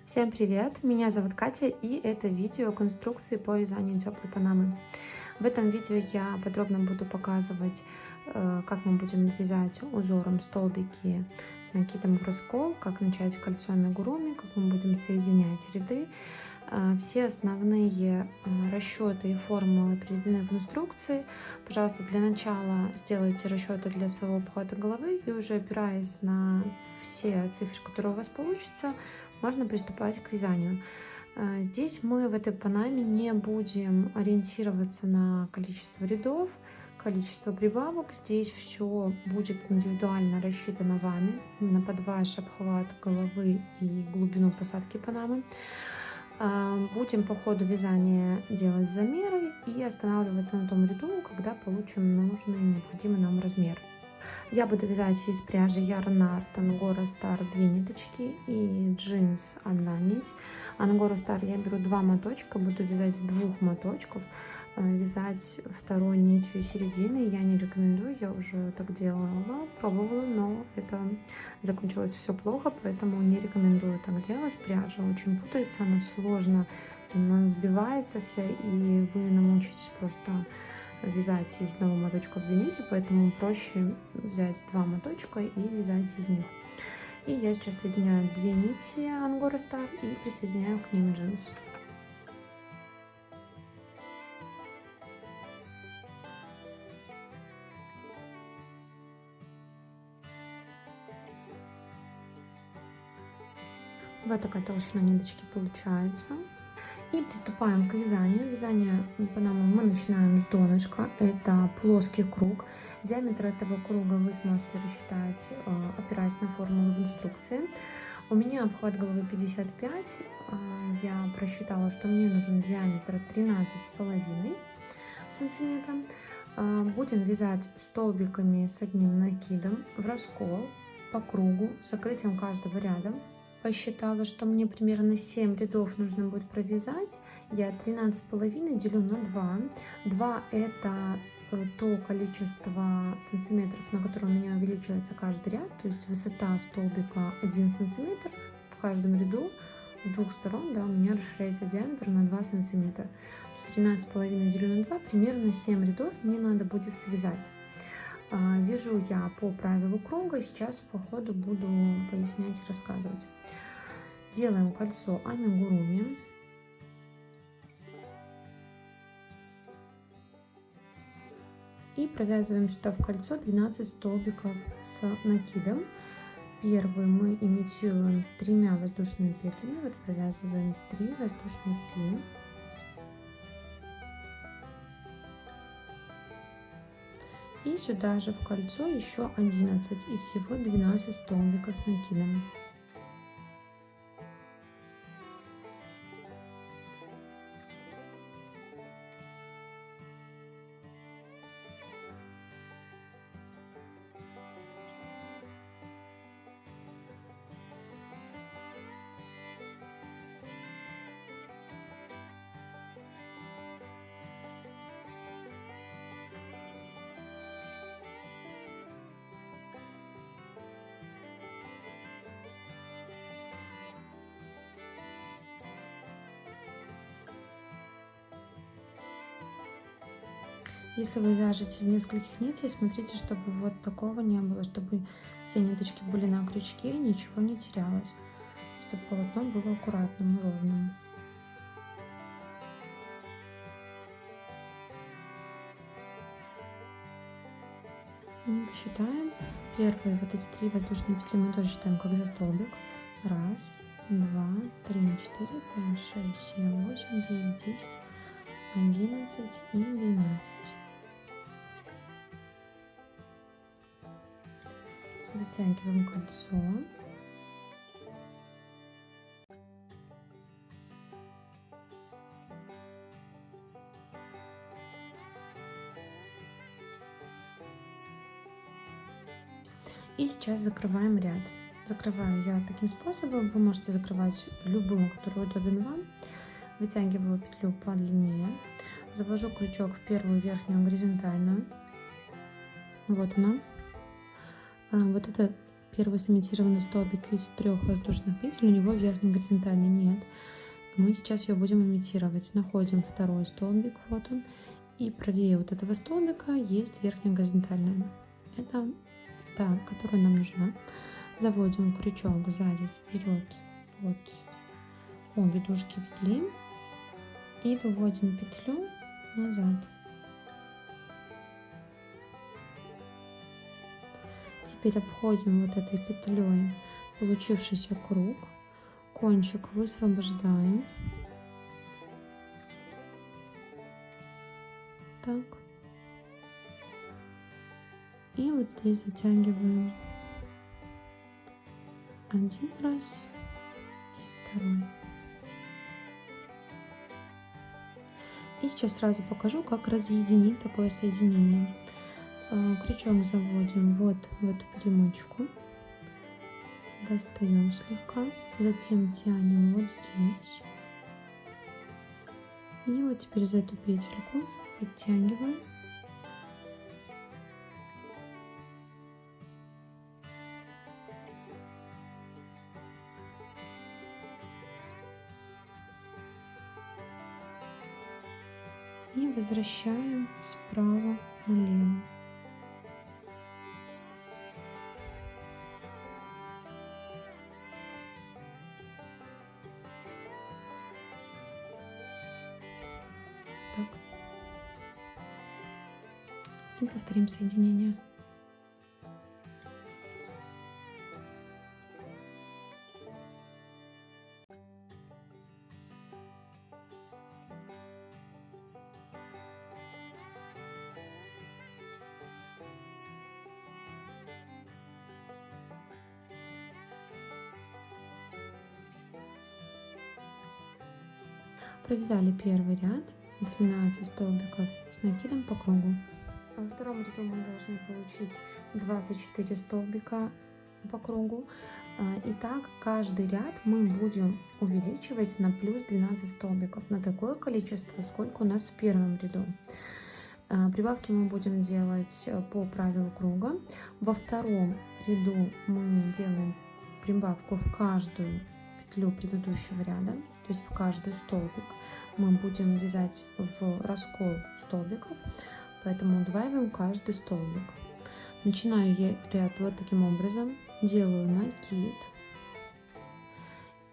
Всем привет! Меня зовут Катя, и это видео конструкции по вязанию теплой панамы. В этом видео я подробно буду показывать, как мы будем вязать узором столбики с накидом в раскол, как начать кольцо амигуруми, как мы будем соединять ряды. Все основные расчеты и формулы приведены в инструкции. Пожалуйста, для начала сделайте расчеты для своего обхвата головы, и уже опираясь на все цифры, которые у вас получатся, можно приступать к вязанию. Здесь мы в этой панаме не будем ориентироваться на количество рядов, количество прибавок. Здесь все будет индивидуально рассчитано вами, именно под ваш обхват головы и глубину посадки панамы. Будем по ходу вязания делать замеры и останавливаться на том ряду, когда получим нужный необходимый нам размер. Я буду вязать из пряжи Yarn Art Angora Star 2 ниточки и джинс 1 нить. Angora Star я беру 2 моточка, буду вязать с 2 моточков. Вязать второй нитью середины я не рекомендую, я уже так делала, пробовала, но это закончилось все плохо, поэтому не рекомендую так делать. Пряжа очень путается, она сложно, она сбивается вся, и вы намучитесь просто вязать из одного моточка в 2 нити, поэтому проще взять 2 моточка и вязать из них. И я сейчас соединяю 2 нити Angora Star и присоединяю к ним джинс. Вот такая толщина ниточки получается. И приступаем к вязанию. Вязание панамы мы начинаем с донышка. Это плоский круг. Диаметр этого круга вы сможете рассчитать, опираясь на формулу в инструкции. У меня обхват головы 55. Я просчитала, что мне нужен диаметр 13,5 сантиметра. Будем вязать столбиками с одним накидом в раскол по кругу с закрытием каждого ряда. Посчитала, что мне примерно 7 рядов нужно будет провязать. Я 13,5 делю на 2. 2 это то количество сантиметров, на которое у меня увеличивается каждый ряд. То есть высота столбика 1 сантиметр в каждом ряду. С двух сторон, да, у меня расширяется диаметр на 2 сантиметра. 13,5 делю на 2, примерно 7 рядов мне надо будет связать. Вяжу я по правилу круга, сейчас по ходу буду пояснять и рассказывать. Делаем кольцо амигуруми. И провязываем сюда в кольцо 12 столбиков с накидом. Первый мы имитируем 3 воздушными петлями. Вот провязываем 3 воздушные петли. И сюда же в кольцо еще 11, и всего 12 столбиков с накидом. Если вы вяжете нескольких нитей, смотрите, чтобы вот такого не было, чтобы все ниточки были на крючке, ничего не терялось, чтобы полотно было аккуратным и ровным. И посчитаем. Первые вот эти 3 воздушные петли мы тоже считаем как за столбик. 1, 2, 3, 4, 5, 6, 7, 8, 9, 10, 11 и 12. Затягиваем кольцо. И сейчас закрываем ряд. Закрываю я таким способом. Вы можете закрывать любым, который удобен вам. Вытягиваю петлю подлиннее. Завожу крючок в первую верхнюю горизонтальную. Вот она. Вот эта первый сымитированный столбик из 3 воздушных петель, у него верхней горизонтальной нет. Мы сейчас ее будем имитировать. Находим второй столбик, вот он, и правее вот этого столбика есть верхняя горизонтальная. Это та, которая нам нужна. Заводим крючок сзади вперед под обе дужки петли и выводим петлю назад. Теперь обходим вот этой петлей получившийся круг, кончик высвобождаем. Так. И вот здесь затягиваем один раз и второй. И сейчас сразу покажу, как разъединить такое соединение. Крючок заводим вот в эту перемычку, достаем слегка, затем тянем вот здесь. И вот теперь за эту петельку подтягиваем. И возвращаем справа налево. Так. И повторим соединение. Провязали первый ряд, 12 столбиков с накидом по кругу. Во втором ряду мы должны получить 24 столбика по кругу. И так каждый ряд мы будем увеличивать на плюс 12 столбиков, на такое количество, сколько у нас в первом ряду. Прибавки мы будем делать по правилу круга. Во втором ряду мы делаем прибавку в каждую петлю предыдущего ряда, то есть в каждый столбик мы будем вязать в раскол столбиков, поэтому удваиваем каждый столбик. Начинаю я ряд вот таким образом, делаю накид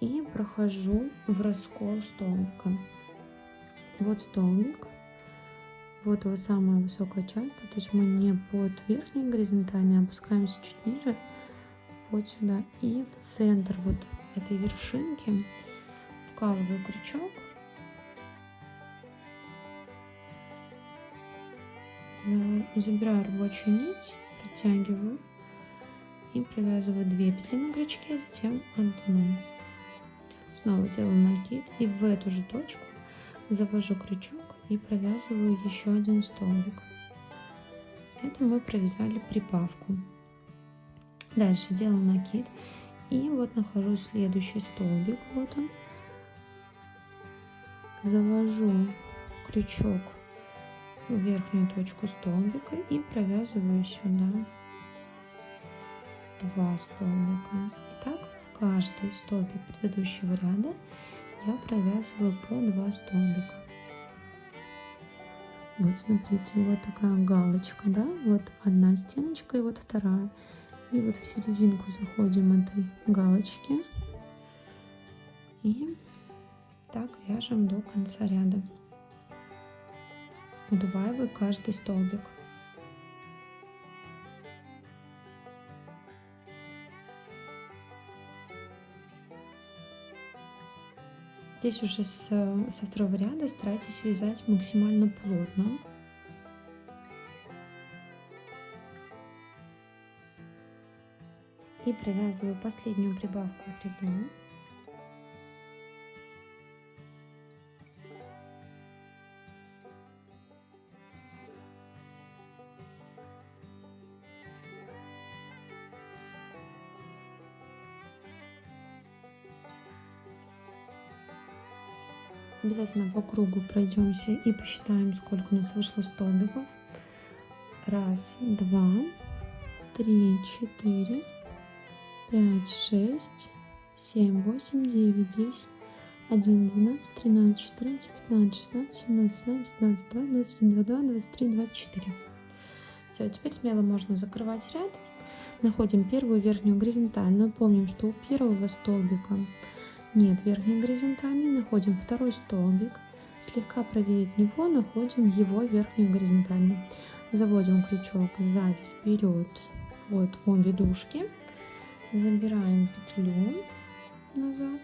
и прохожу в раскол столбика. Вот столбик, вот его самая высокая часть, то есть мы не под верхней горизонтальной, опускаемся чуть ниже, вот сюда, и в центр вот этой вершинки вкалываю крючок, забираю рабочую нить, протягиваю и провязываю 2 петли на крючке, затем одну. Снова делаю накид и в эту же точку завожу крючок и провязываю еще один столбик. Это мы провязали прибавку. Дальше делаю накид и вот нахожу следующий столбик, вот он. Завожу крючок в верхнюю точку столбика и провязываю сюда 2 столбика. Так в каждый столбик предыдущего ряда я провязываю по 2 столбика. Вот смотрите, вот такая галочка, да, вот одна стеночка и вот вторая. И вот в серединку заходим этой галочки и так вяжем до конца ряда. Удваиваю каждый столбик. Здесь уже со второго ряда старайтесь вязать максимально плотно. И провязываю последнюю прибавку в ряду. Обязательно по кругу пройдемся и посчитаем, сколько у нас вышло столбиков. 1, 2, 3, 4, 5, 6, 7, 8, 9, 10, 11, 12, 13, 14, 15, 16, 17, 18, 19, 20, 21, 22, 23, 24. Все, теперь смело можно закрывать ряд. Находим первую верхнюю горизонтальную. Помним, что у первого столбика нет верхней горизонтальной. Находим второй столбик. Слегка правее от него находим его верхнюю горизонтальную. Заводим крючок сзади вперед от обе дужки. Забираем петлю назад.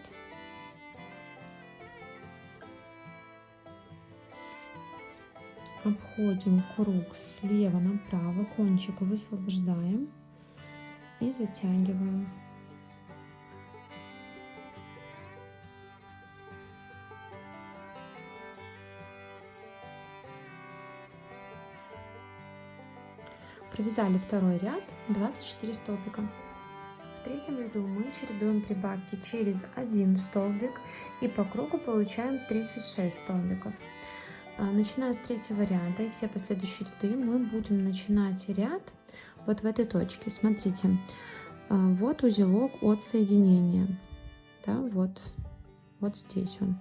Обходим круг слева направо, кончик высвобождаем и затягиваем. Провязали второй ряд, 24 столбика. В третьем ряду мы чередуем прибавки через один столбик и по кругу получаем 36 столбиков. Начиная с третьего ряда и все последующие ряды мы будем начинать ряд вот в этой точке. Смотрите, вот узелок от соединения, да, вот здесь он.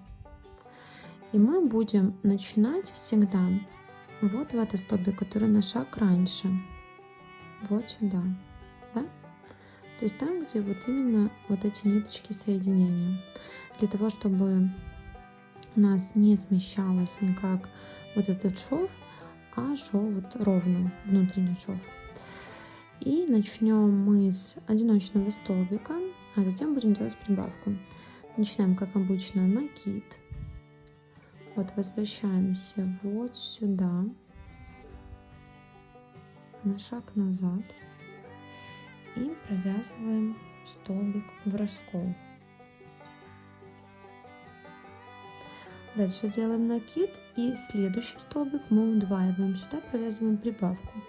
И мы будем начинать всегда вот в этот столбик, который на шаг раньше, вот сюда, да? То есть там, где вот именно вот эти ниточки соединения, для того, чтобы у нас не смещалось никак вот этот шов, а шел вот ровно, внутренний шов. И начнем мы с одиночного столбика, а затем будем делать прибавку. Начинаем, как обычно, накид. Вот возвращаемся вот сюда, на шаг назад и провязываем столбик в раскол. Дальше делаем накид и следующий столбик мы удваиваем. Сюда провязываем прибавку.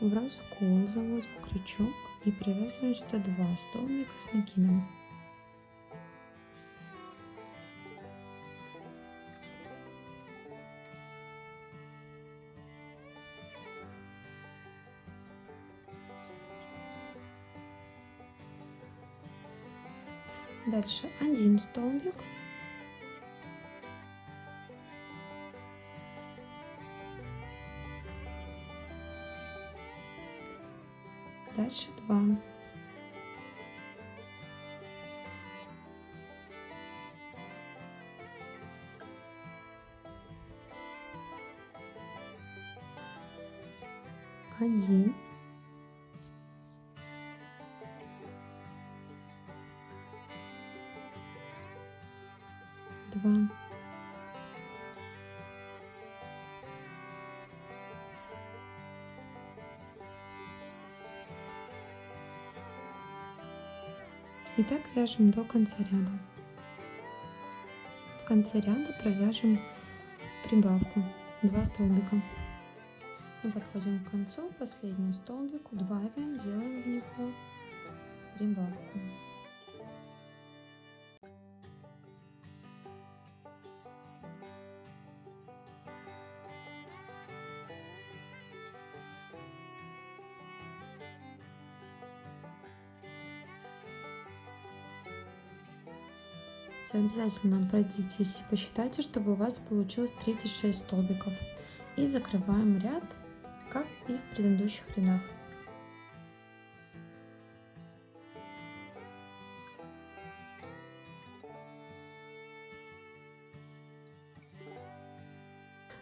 В раскол заводим крючок и провязываем сюда 2 столбика с накидом. Дальше один столбик. Дальше 2. Один. 2. И так вяжем до конца ряда. В конце ряда провяжем прибавку 2 столбика. И подходим к концу, последний столбик удваиваем, делаем в него прибавку. Все, обязательно пройдитесь и посчитайте, чтобы у вас получилось 36 столбиков. И закрываем ряд, как и в предыдущих рядах.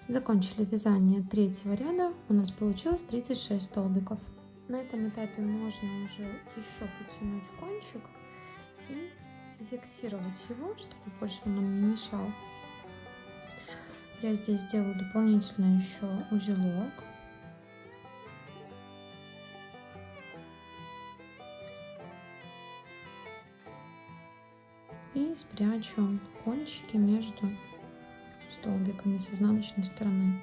Закончили вязание третьего ряда, у нас получилось 36 столбиков. На этом этапе можно уже еще потянуть кончик и зафиксировать его, чтобы больше он нам не мешал. Я здесь сделаю дополнительно еще узелок. И спрячу кончики между столбиками с изнаночной стороны.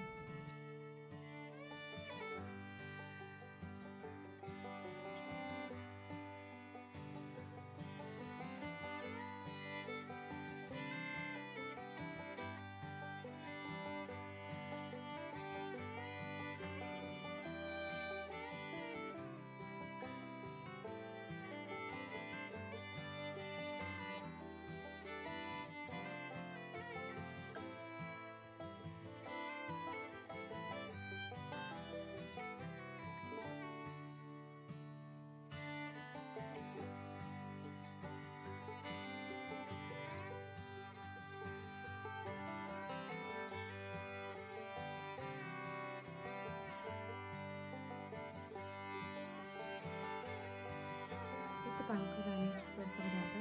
Приступаем к вязанию 4-го ряда.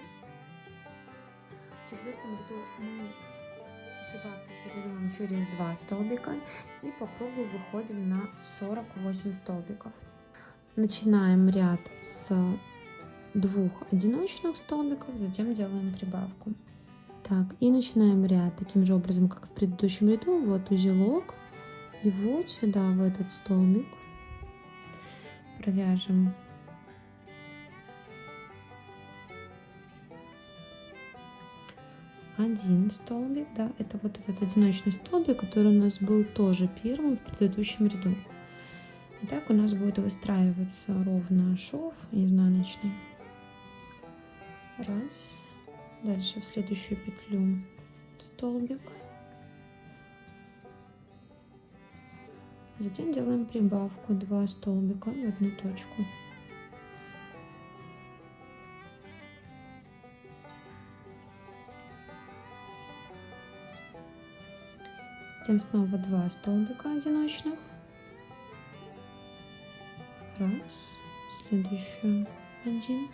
В 4-м ряду мы прибавки чередуем через 2 столбика и по кругу выходим на 48 столбиков. Начинаем ряд с 2 одиночных столбиков, затем делаем прибавку. Так, и начинаем ряд таким же образом, как в предыдущем ряду. Вот узелок, и вот сюда, в этот столбик, провяжем один столбик, да, это вот этот одиночный столбик, который у нас был тоже первым в предыдущем ряду. И так у нас будет выстраиваться ровно шов изнаночный. Раз. Дальше в следующую петлю столбик. Затем делаем прибавку 2 столбика в одну точку. Затем снова 2 столбика одиночных. Раз. Следующую 1.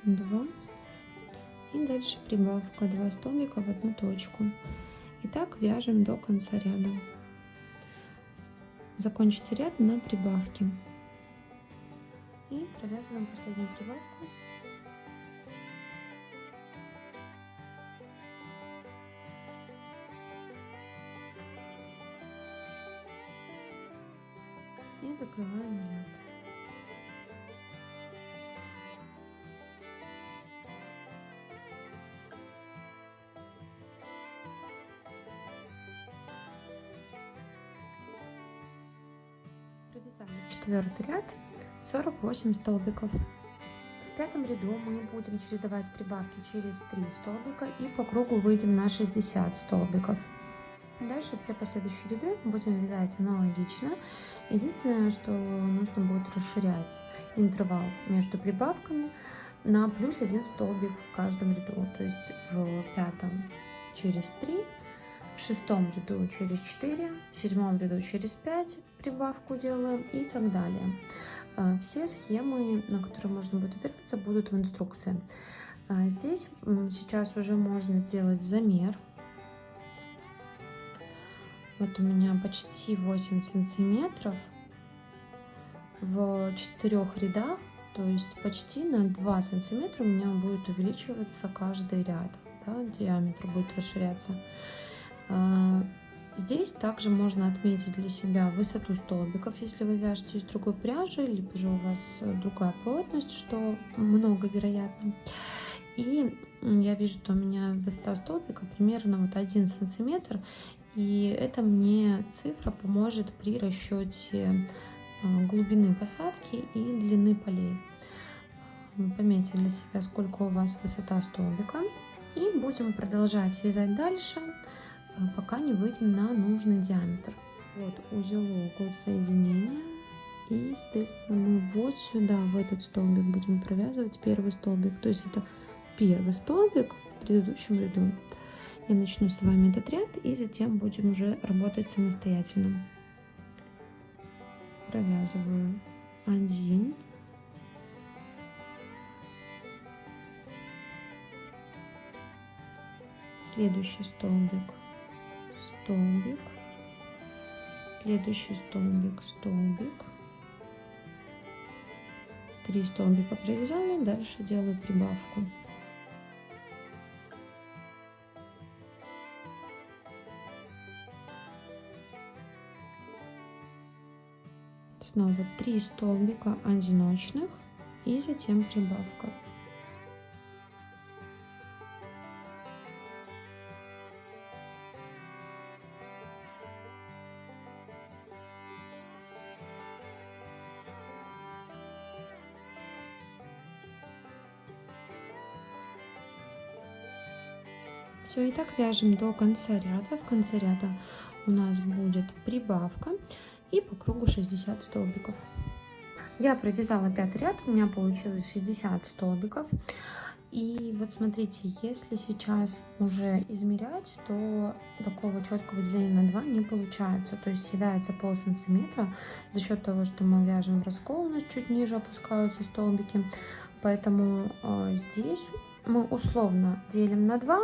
2. И дальше прибавка 2 столбика в одну точку. И так вяжем до конца ряда. Закончите ряд на прибавке. И провязываем последнюю прибавку. И закрываем ряд. Провязали 4-й ряд, 48 столбиков. В 5-м ряду мы будем чередовать прибавки через 3 столбика и по кругу выйдем на 60 столбиков. Дальше все последующие ряды будем вязать аналогично. Единственное, что нужно будет расширять интервал между прибавками на плюс 1 столбик в каждом ряду. То есть в 5-м через 3, в 6-м ряду через 4, в 7-м ряду через 5 прибавку делаем и так далее. Все схемы, на которые можно будет опираться, будут в инструкции. Здесь сейчас уже можно сделать замер. Вот у меня почти 8 сантиметров в 4 рядах, то есть почти на 2 сантиметра у меня будет увеличиваться каждый ряд, да, диаметр будет расширяться. Здесь также можно отметить для себя высоту столбиков, если вы вяжете из другой пряжи, либо же у вас другая плотность, что много вероятно. И я вижу, что у меня высота столбика примерно вот 1 сантиметр, и это мне цифра поможет при расчете глубины посадки и длины полей. Пометьте для себя, сколько у вас высота столбика, и будем продолжать вязать дальше, пока не выйдем на нужный диаметр. Вот узелок от соединения, и, соответственно, мы вот сюда, в этот столбик будем провязывать первый столбик, то есть это первый столбик в предыдущем ряду. Я начну с вами этот ряд и затем будем уже работать самостоятельно. Провязываю 1, следующий столбик, столбик, следующий столбик, столбик, 3 столбика провязала, дальше делаю прибавку. Снова 3 столбика одиночных и затем прибавка. Все, и так вяжем до конца ряда. В конце ряда у нас будет прибавка и по кругу 60 столбиков. Я провязала 5-й ряд, у меня получилось 60 столбиков. И вот смотрите, если сейчас уже измерять, то такого четкого деления на 2 не получается. То есть съедается полсантиметра за счет того, что мы вяжем в раскол, у нас чуть ниже опускаются столбики. Поэтому здесь мы условно делим на 2,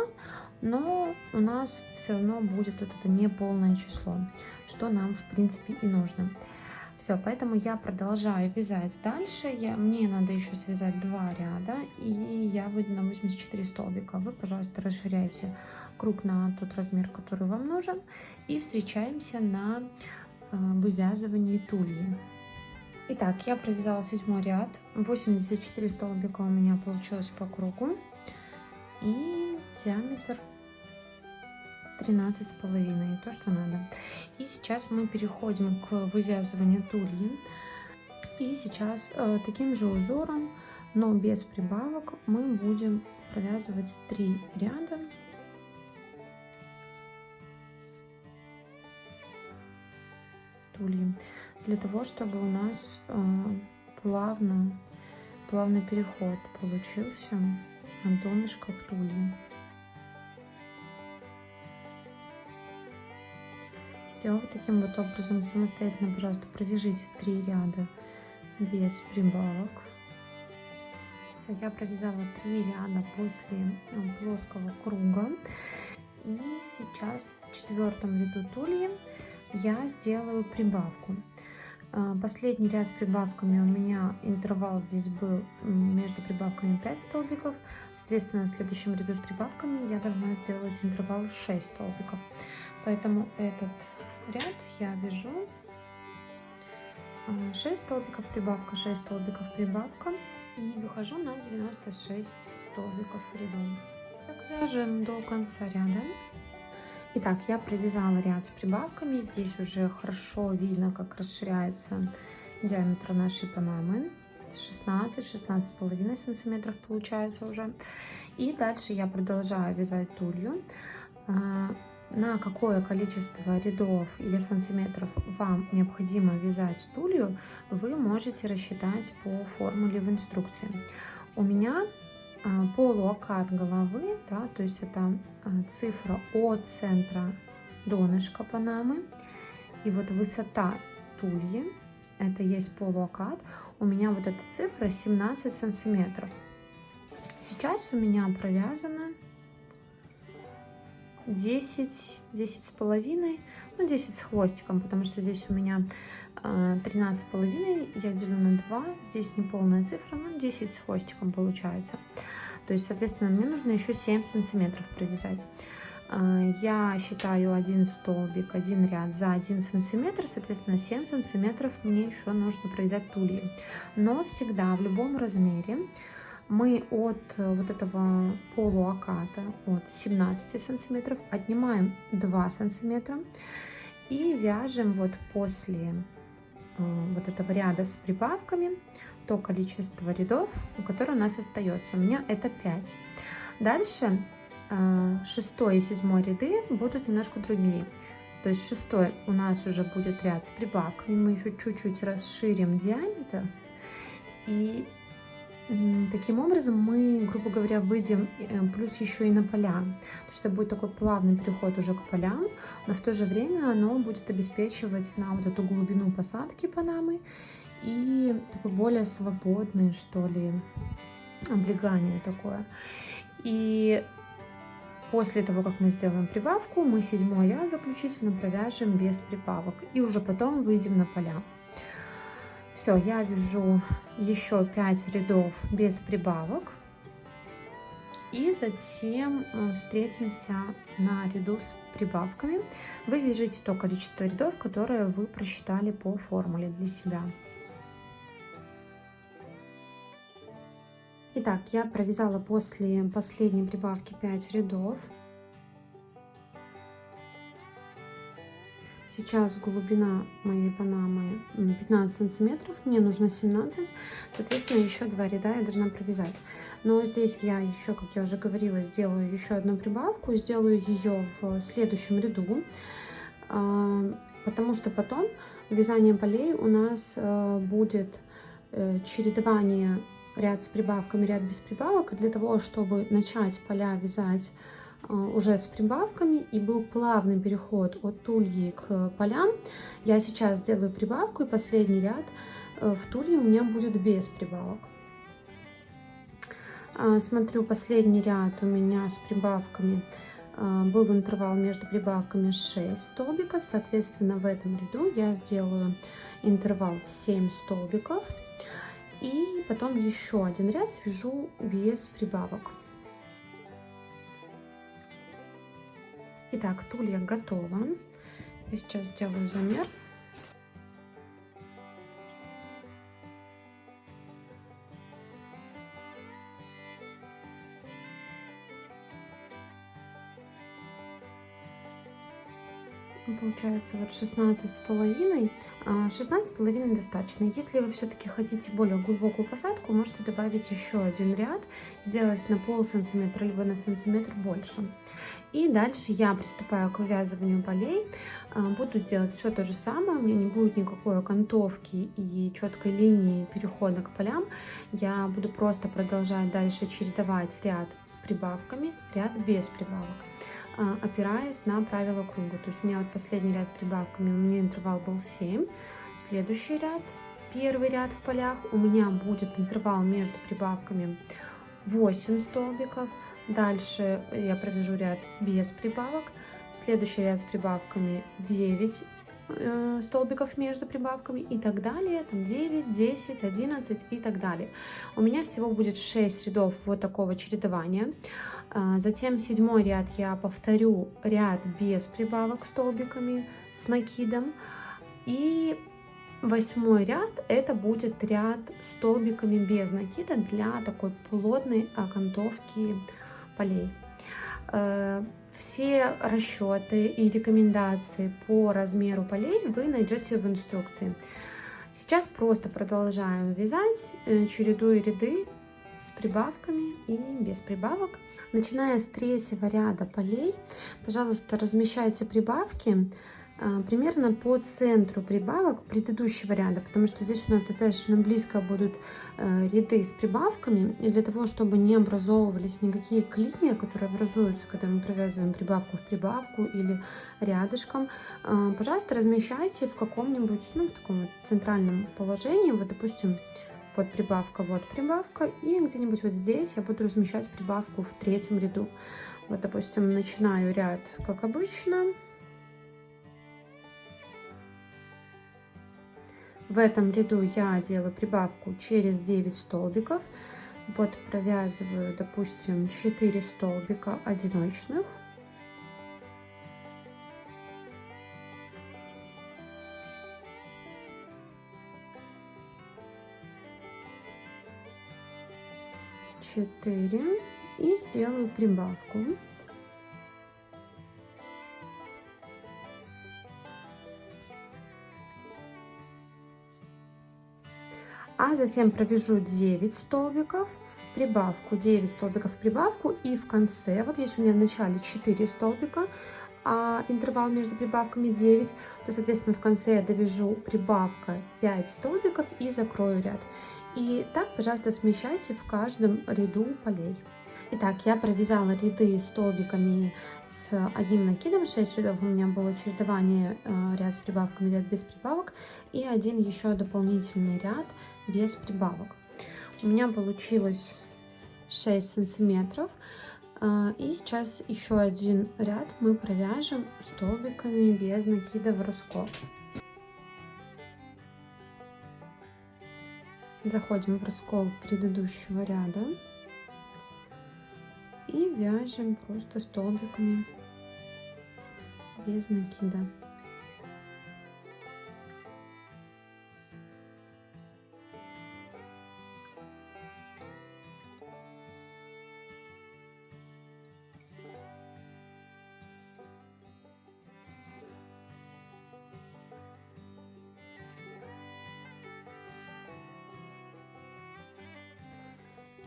но у нас все равно будет вот это неполное число, что нам в принципе и нужно. Все, поэтому я продолжаю вязать дальше. Мне надо еще связать 2 ряда, и я выйду на 84 столбика. Вы, пожалуйста, расширяйте круг на тот размер, который вам нужен, и встречаемся на вывязывании тульи. Итак, я провязала 7 ряд, 84 столбика у меня получилось по кругу, и диаметр 13,5, то, что надо. И сейчас мы переходим к вывязыванию тульи. И сейчас таким же узором, но без прибавок, мы будем провязывать 3 ряда. Тульи, для того, чтобы у нас плавный переход получился от донышка к тулье. Все, вот таким вот образом самостоятельно, пожалуйста, провяжите 3 ряда без прибавок. Все, я провязала 3 ряда после плоского круга. И сейчас в 4-м ряду тульи я сделаю прибавку. Последний ряд с прибавками у меня интервал здесь был между прибавками 5 столбиков. Соответственно, в следующем ряду с прибавками я должна сделать интервал 6 столбиков. Поэтому этот ряд я вяжу 6 столбиков прибавка, 6 столбиков прибавка, и выхожу на 96 столбиков в ряду. Так вяжем до конца ряда. Итак, я провязала ряд с прибавками. Здесь уже хорошо видно, как расширяется диаметр нашей панамы. 16-16,5 сантиметров получается уже. И дальше я продолжаю вязать тулью. На какое количество рядов или сантиметров вам необходимо вязать тулью, вы можете рассчитать по формуле в инструкции. У меня полуокат головы, да, то есть это цифра от центра донышка панамы, и вот высота тульи, это есть полуокат, у меня вот эта цифра 17 сантиметров. Сейчас у меня провязано 10-10,5, ну 10 с хвостиком, потому что здесь у меня 13,5, я делю на 2, здесь не полная цифра, но 10 с хвостиком получается. То есть, соответственно, мне нужно еще 7 сантиметров провязать. Я считаю один столбик, один ряд за 1 сантиметр, соответственно, 7 сантиметров мне еще нужно провязать тульи. Но всегда в любом размере мы от вот этого полуоката, от 17 сантиметров, отнимаем 2 сантиметра и вяжем вот после вот этого ряда с прибавками то количество рядов, которое у нас остается. У меня это 5. Дальше 6 и 7 ряды будут немножко другие. То есть 6 у нас уже будет ряд с прибавками, мы еще чуть-чуть расширим диаметр, и таким образом мы, грубо говоря, выйдем плюс еще и на поля. То есть это будет такой плавный переход уже к полям, но в то же время оно будет обеспечивать нам вот эту глубину посадки панамы и такой более свободное, что ли, облегание такое. И после того, как мы сделаем прибавку, мы 7 ряд заключительно провяжем без прибавок и уже потом выйдем на поля. Все, я вяжу еще 5 рядов без прибавок. И затем встретимся на ряду с прибавками. Вы вяжите то количество рядов, которое вы просчитали по формуле для себя. Итак, я провязала после последней прибавки 5 рядов. Сейчас глубина моей панамы 15 сантиметров, мне нужно 17, соответственно, еще 2 ряда я должна провязать. Но здесь я еще, как я уже говорила, сделаю еще одну прибавку, сделаю ее в следующем ряду, потому что потом вязание полей у нас будет чередование ряд с прибавками, ряд без прибавок. И для того, чтобы начать поля вязать уже с прибавками и был плавный переход от тульи к полям, я сейчас сделаю прибавку, и последний ряд в тулье у меня будет без прибавок. Смотрю, последний ряд у меня с прибавками был интервал между прибавками 6 столбиков, соответственно, в этом ряду я сделаю интервал в 7 столбиков, и потом еще один ряд свяжу без прибавок. Итак, тулья готова. Я сейчас сделаю замер. Получается вот 16,5. 16,5 достаточно. Если вы все-таки хотите более глубокую посадку, можете добавить еще один ряд, сделать на пол сантиметра либо на сантиметр больше. И дальше я приступаю к вывязыванию полей. Буду делать все то же самое. У меня не будет никакой окантовки и четкой линии перехода к полям. Я буду просто продолжать дальше чередовать ряд с прибавками, ряд без прибавок, опираясь на правила круга. То есть у меня вот последний ряд с прибавками, у меня интервал был 7. Следующий ряд, первый ряд в полях, у меня будет интервал между прибавками 8 столбиков. Дальше я провяжу ряд без прибавок. Следующий ряд с прибавками 9 столбиков между прибавками и так далее, там 9, 10, 11 и так далее. У меня всего будет 6 рядов вот такого чередования. Затем 7-й ряд я повторю ряд без прибавок столбиками с накидом, и 8-й ряд это будет ряд столбиками без накида для такой плотной окантовки полей. Все расчеты и рекомендации по размеру полей вы найдете в инструкции. Сейчас просто продолжаем вязать, чередуя ряды с прибавками и без прибавок. Начиная с 3-го ряда полей, пожалуйста, размещайте прибавки примерно по центру прибавок предыдущего ряда, потому что здесь у нас достаточно близко будут ряды с прибавками, и для того, чтобы не образовывались никакие клинья, которые образуются, когда мы провязываем прибавку в прибавку или рядышком, пожалуйста, размещайте в каком-нибудь, ну, в таком вот центральном положении. Вот, допустим, вот прибавка, и где-нибудь вот здесь я буду размещать прибавку в 3-м ряду. Вот, допустим, начинаю ряд как обычно. В этом ряду я делаю прибавку через 9 столбиков. Вот провязываю, допустим, 4 столбика одиночных. И сделаю прибавку. А затем провяжу 9 столбиков, прибавку, 9 столбиков прибавку, и в конце, вот если у меня в начале 4 столбика, а интервал между прибавками 9, то, соответственно, в конце я довяжу прибавка 5 столбиков и закрою ряд. И так, пожалуйста, смещайте в каждом ряду полей. Итак, я провязала ряды столбиками с одним накидом, 6 рядов у меня было чередование, ряд с прибавками, ряд без прибавок, и один еще дополнительный ряд без прибавок. У меня получилось 6 сантиметров, и сейчас еще один ряд мы провяжем столбиками без накида в раскоп. Заходим в раскол предыдущего ряда и вяжем просто столбиками без накида.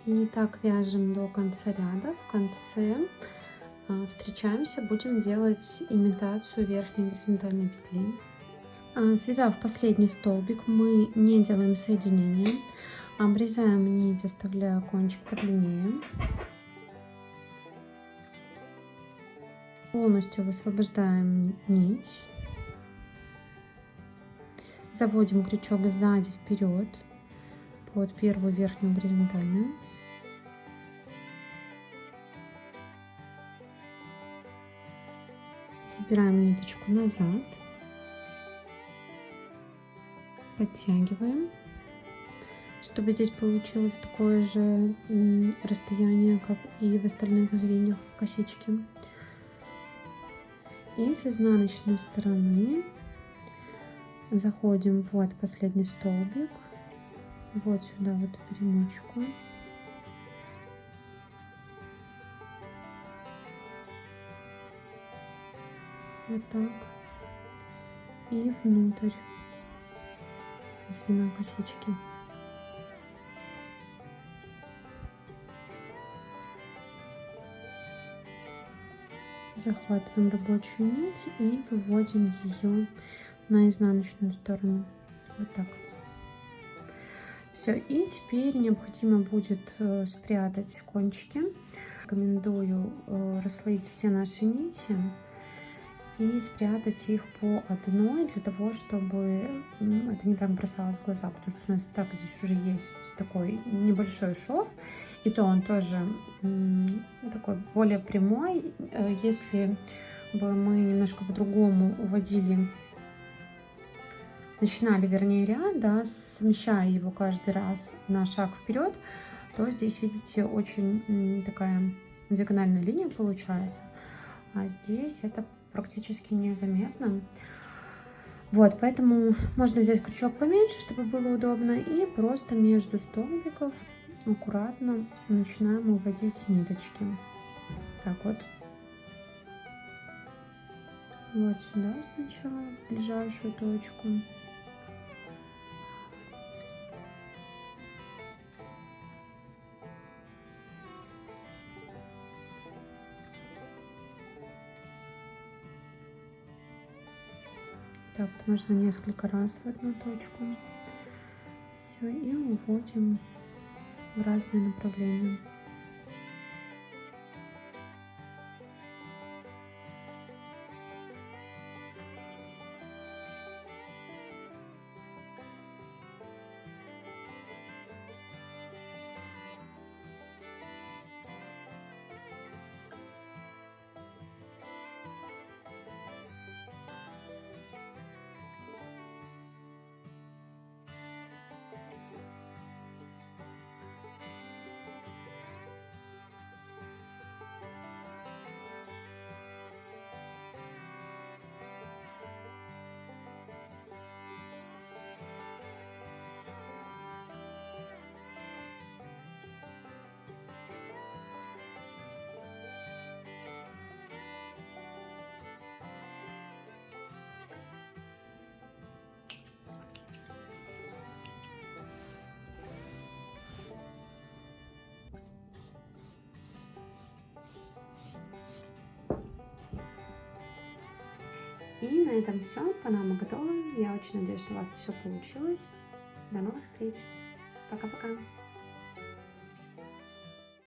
И так вяжем до конца ряда. В конце встречаемся, будем делать имитацию верхней горизонтальной петли. Связав последний столбик, мы не делаем соединения. Обрезаем нить, заставляя кончик подлиннее. Полностью высвобождаем нить. Заводим крючок сзади вперед под первую верхнюю горизонтальную. Собираем ниточку назад. Подтягиваем, чтобы здесь получилось такое же расстояние, как и в остальных звеньях косички. И с изнаночной стороны заходим вот последний столбик, вот сюда вот перемычку. Вот так. И внутрь звена косички. Захватываем рабочую нить и выводим ее на изнаночную сторону. Вот так. Все, и теперь необходимо будет спрятать кончики. Рекомендую расслоить все наши нити и спрятать их по одной, для того, чтобы это не так бросалось в глаза, потому что у нас так здесь уже есть такой небольшой шов, и то он тоже такой более прямой. Если бы мы немножко по-другому начинали, вернее, ряд, да, смещая его каждый раз на шаг вперед, то здесь, видите, очень такая диагональная линия получается, а здесь это практически незаметно. Вот, поэтому можно взять крючок поменьше, чтобы было удобно, и просто между столбиков аккуратно начинаем уводить ниточки. Так вот. Вот сюда сначала, в ближайшую точку. Так, можно несколько раз в одну точку. Все, и уводим в разные направления. И на этом все. Панама готова. Я очень надеюсь, что у вас все получилось. До новых встреч. Пока-пока.